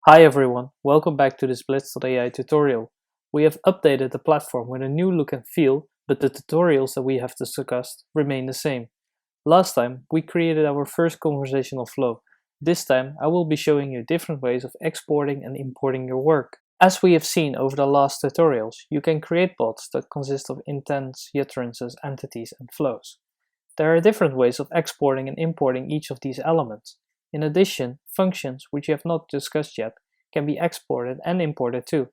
Hi everyone, welcome back to this Blits.ai tutorial. We have updated the platform with a new look and feel, but the tutorials that we have discussed remain the same. Last time, we created our first conversational flow. This time, I will be showing you different ways of exporting and importing your work. As we have seen over the last tutorials, you can create bots that consist of intents, utterances, entities, and flows. There are different ways of exporting and importing each of these elements. In addition, functions, which we have not discussed yet, can be exported and imported too.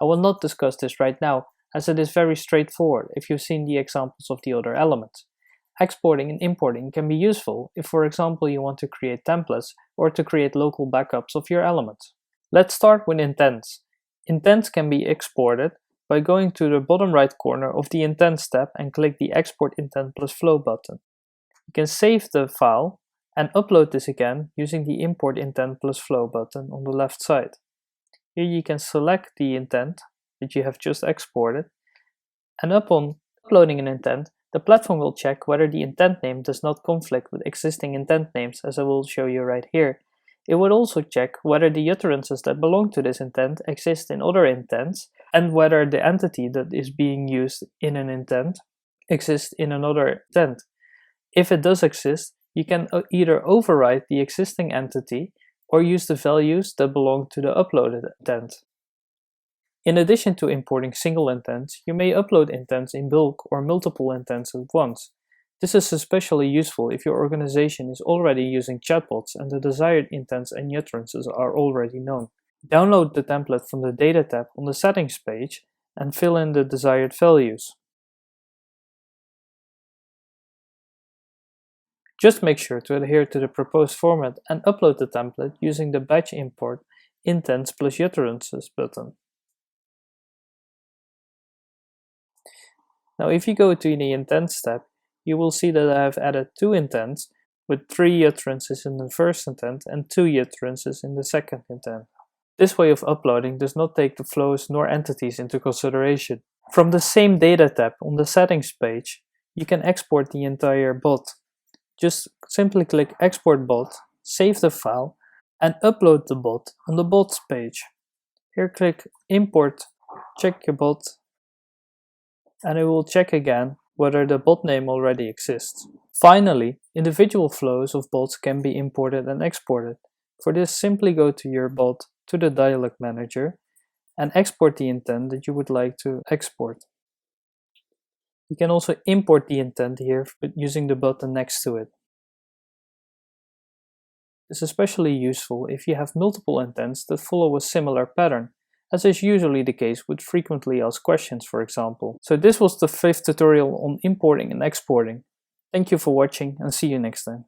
I will not discuss this right now, as it is very straightforward if you've seen the examples of the other elements. Exporting and importing can be useful if, for example, you want to create templates or to create local backups of your elements. Let's start with intents. Intents can be exported by going to the bottom right corner of the Intents tab and click the Export Intent plus Flow button. You can save the file and upload this again using the Import Intent plus Flow button on the left side. Here you can select the intent that you have just exported, and upon uploading an intent, the platform will check whether the intent name does not conflict with existing intent names, as I will show you right here. It would also check whether the utterances that belong to this intent exist in other intents, and whether the entity that is being used in an intent exists in another intent. If it does exist, you can either override the existing entity or use the values that belong to the uploaded intent. In addition to importing single intents, you may upload intents in bulk or multiple intents at once. This is especially useful if your organization is already using chatbots and the desired intents and utterances are already known. Download the template from the Data tab on the Settings page and fill in the desired values. Just make sure to adhere to the proposed format and upload the template using the batch import intents plus utterances button. Now if you go to the Intents tab, you will see that I have added two intents with 3 utterances in the first intent and 2 utterances in the second intent. This way of uploading does not take the flows nor entities into consideration. From the same Data tab on the Settings page, you can export the entire bot. Just simply click Export Bot, save the file, and upload the bot on the Bots page. Here click Import, check your bot, and it will check again whether the bot name already exists. Finally, individual flows of bots can be imported and exported. For this, simply go to your bot, to the Dialog Manager, and export the intent that you would like to export. You can also import the intent here using the button next to it. This is especially useful if you have multiple intents that follow a similar pattern, as is usually the case with frequently asked questions, for example. So this was the 5th tutorial on importing and exporting. Thank you for watching and see you next time.